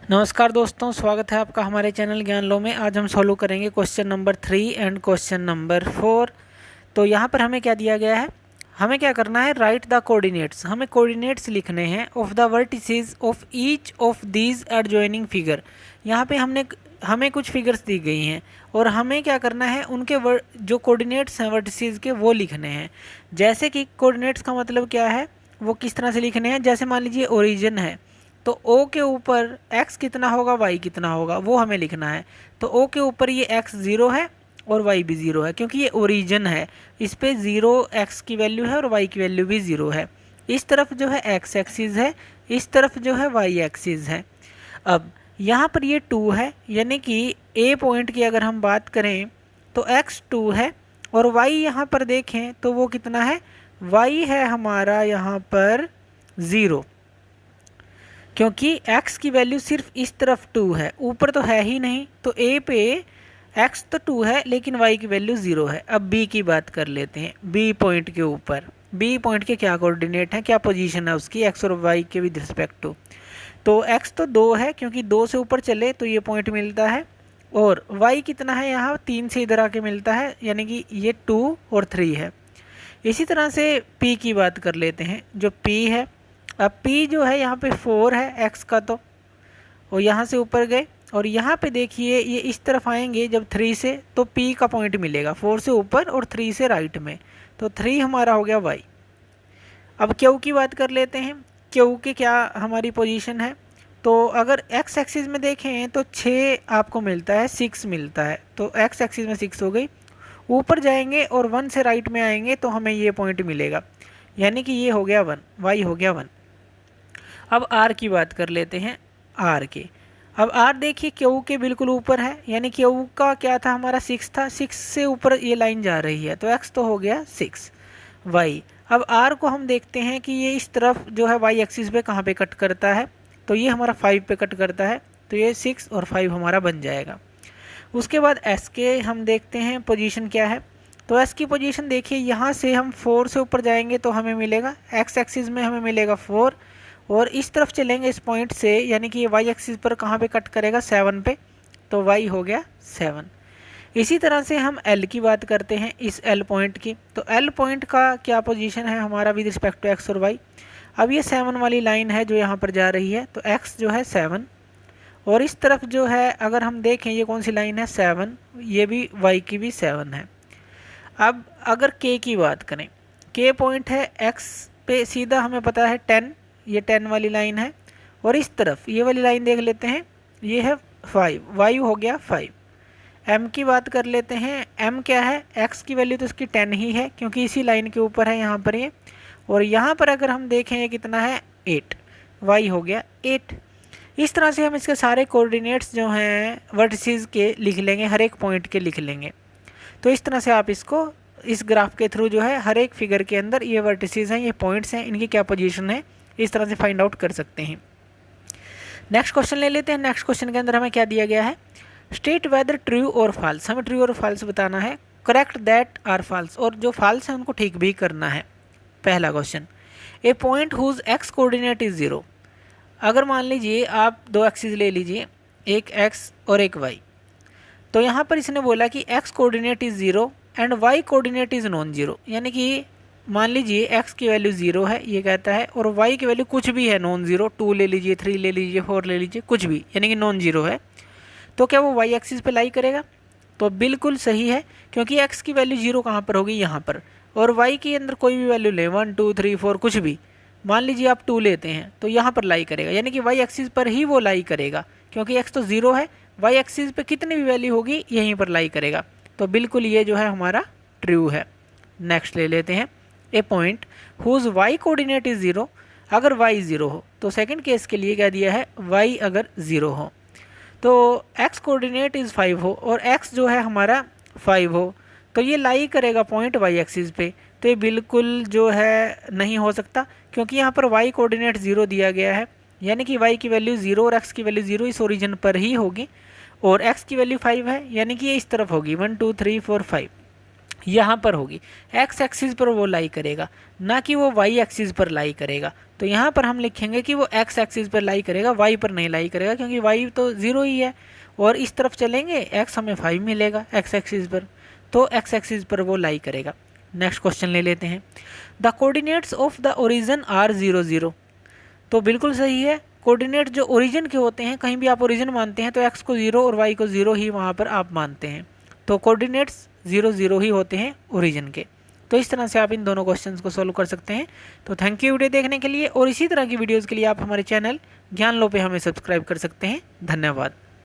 नमस्कार दोस्तों, स्वागत है आपका हमारे चैनल ज्ञान लो में। आज हम सॉल्व करेंगे question number 3 and question number 4। तो यहाँ पर हमें क्या दिया गया है, हमें क्या करना है, राइट द कोऑर्डिनेट्स। हमें कोऑर्डिनेट्स लिखने हैं of the vertices of each of these adjoining figure. यहाँ पे हमें कुछ फिगर्स दी गई हैं और हमें क्या करना है, उनके जो कोऑर्डिनेट्स हैं वर्टिसेस के वो लिखने हैं। जैसे कि कोऑर्डिनेट्स का मतलब क्या है, वो किस तरह से लिखने हैं। जैसे मान लीजिए ओरिजिन है तो O के ऊपर x कितना होगा, y कितना होगा, वो हमें लिखना है। तो O के ऊपर ये x 0 है और y भी 0 है, क्योंकि ये ओरिजिन है। इस पे 0 x की वैल्यू है और y की वैल्यू भी 0 है। इस तरफ जो है x एक्सिस है, इस तरफ जो है y एक्सिस है। अब यहाँ पर ये 2 है, यानी कि A पॉइंट की अगर हम बात करें तो x 2 है और y यहाँ पर देखें तो वो कितना है, y है हमारा यहाँ पर 0, क्योंकि x की वैल्यू सिर्फ इस तरफ 2 है, ऊपर तो है ही नहीं। तो A पे x तो 2 है लेकिन y की वैल्यू 0 है। अब B की बात कर लेते हैं। B पॉइंट के ऊपर, B पॉइंट के क्या कोऑर्डिनेट हैं, क्या पोजीशन है उसकी x और y के विद रिस्पेक्ट टू। तो x तो 2 है, क्योंकि 2 से ऊपर चले तो ये पॉइंट मिलता है, और y कितना है, यहाँ 3 से इधर आके मिलता है, यानी कि ये 2 और 3 है। इसी तरह से P की बात कर लेते हैं। जो P है, अब P जो है यहाँ पे 4 है x का, तो और यहाँ से ऊपर गए और यहाँ पे देखिए ये इस तरफ आएंगे जब 3 से, तो P का पॉइंट मिलेगा 4 से ऊपर और 3 से राइट में। तो 3 हमारा हो गया y। अब Q की बात कर लेते हैं। Q की क्या हमारी पोजीशन है, तो अगर x एक्सिस में देखें तो 6 आपको मिलता है, 6 मिलता है, तो x एक्सिस में 6 हो गई। ऊपर जाएंगे और 1 से राइट में आएंगे तो हमें ये पॉइंट मिलेगा, यानी कि ये हो गया 1, y हो गया 1। अब R की बात कर लेते हैं। R के, अब R देखिए Q के बिल्कुल ऊपर है, यानी Q का क्या था, हमारा 6 था, 6 से ऊपर ये लाइन जा रही है, तो x तो हो गया 6 y। अब R को हम देखते हैं कि ये इस तरफ जो है y एक्सिस पे कहाँ पे कट करता है, तो ये हमारा 5 पे कट करता है, तो ये 6 और 5 हमारा बन जाएगा। उसके बाद S के हम देखते हैं पोजीशन क्या है। तो S की पोजीशन देखिए, यहाँ से हम 4 से ऊपर जाएंगे तो हमें मिलेगा x एक्सिस में हमें मिलेगा 4, और इस तरफ चलेंगे इस पॉइंट से, यानी कि ये y एक्सिस पर कहाँ पे कट करेगा, 7 पे, तो y हो गया 7। इसी तरह से हम L की बात करते हैं, इस L पॉइंट की। तो L पॉइंट का क्या पोजीशन है हमारा विद रिस्पेक्ट टू x और y। अब ये 7 वाली लाइन है जो यहाँ पर जा रही है, तो x जो है 7, और इस तरफ जो है अगर हम देखें ये कौन सी लाइन है, 7, ये भी y की भी 7 है। अब अगर K की बात करें, K पॉइंट है x पे सीधा, हमें पता है 10, ये 10 वाली लाइन है, और इस तरफ ये वाली लाइन देख लेते हैं, ये है 5, y हो गया 5। m की बात कर लेते हैं। m क्या है, x की वैल्यू तो इसकी 10 ही है, क्योंकि इसी लाइन के ऊपर है यहाँ पर ये, और यहाँ पर अगर हम देखें ये कितना है, 8, y हो गया 8। इस तरह से हम इसके सारे कोऑर्डिनेट्स जो हैं वर्टिसेस के लिख लेंगे, हर एक पॉइंट के लिख लेंगे। तो इस तरह से आप इसको इस ग्राफ के थ्रू जो है हर एक फिगर के अंदर ये वर्टिसेस हैं, ये पॉइंट्स हैं, इनकी क्या पोजीशन है, इस तरह से फाइंड आउट कर सकते हैं। नेक्स्ट क्वेश्चन ले लेते हैं। नेक्स्ट क्वेश्चन के अंदर हमें क्या दिया गया है, स्टेट वेदर ट्रू और फॉल्स। हमें ट्रू और फॉल्स बताना है, करेक्ट दैट आर फॉल्स, और जो फॉल्स है उनको ठीक भी करना है। पहला question, a point whose x coordinate is 0। अगर मान लीजिए आप दो एक्सिस ले लीजिए, एक x और एक y, तो यहाँ पर इसने बोला कि x coordinate is 0 and y coordinate is non zero, यानी कि मान लीजिए x की वैल्यू 0 है ये कहता है, और y की वैल्यू कुछ भी है नॉन जीरो, 2 ले लीजिए, 3 ले लीजिए, 4 ले लीजिए, कुछ भी, यानी कि नॉन जीरो है। तो क्या वो y एक्सिस पे लाई करेगा, तो बिल्कुल सही है, क्योंकि x की वैल्यू 0 कहाँ पर होगी, यहाँ पर, और y के अंदर कोई भी वैल्यू ले, 1 2 3 4 कुछ भी, मान लीजिए आप 2 लेते हैं तो यहाँ पर लाई करेगा, यानी कि y एक्सिस पर ही वो लाई करेगा, क्योंकि x तो 0 है, y एक्सिस पे कितनी भी वैल्यू होगी यहीं पर लाई करेगा। तो बिल्कुल ये जो है हमारा ट्रू है। नेक्स्ट ले लेते हैं, a point whose y coordinate is 0। अगर y 0 हो तो सेकंड केस के लिए क्या दिया है, y अगर 0 हो तो x कोऑर्डिनेट इज़ 5 हो और x जो है हमारा 5 हो, तो ये लाई करेगा पॉइंट y एक्सिस पे। तो ये बिल्कुल जो है नहीं हो सकता, क्योंकि यहाँ पर y कोऑर्डिनेट 0 दिया गया है, यानी कि y की वैल्यू 0 और x की वैल्यू 0 इस ओरिजिन पर ही होगी, और x की वैल्यू 5 है, यानी कि ये इस तरफ होगी, 1 2 3 4 5, यहाँ पर होगी, एक्स एक्सिस पर वो लाई करेगा, ना कि वो वाई एक्सिस पर लाई करेगा। तो यहाँ पर हम लिखेंगे कि वो एक्स एक्सिस पर लाई करेगा, वाई पर नहीं लाई करेगा, क्योंकि वाई तो 0 ही है। और इस तरफ चलेंगे एक्स हमें 5 मिलेगा एक्स एक्सिस पर, तो एक्स एक्सिस पर वो लाई करेगा। नेक्स्ट क्वेश्चन ले लेते हैं। The coordinates of the origin are 0 0। तो बिल्कुल सही है, कोऑर्डिनेट जो ओरिजिन के होते हैं, कहीं भी आप ओरिजिन मानते हैं तो एक्स को 0 और वाई को 0 ही वहाँ पर आप मानते हैं। तो कोऑर्डिनेट्स 0 0 ही होते हैं ओरिजिन के। तो इस तरह से आप इन दोनों क्वेश्चंस को सोल्व कर सकते हैं। तो थैंक यू वीडियो देखने के लिए, और इसी तरह की वीडियोज़ के लिए आप हमारे चैनल ज्ञान लो पे हमें सब्सक्राइब कर सकते हैं। धन्यवाद।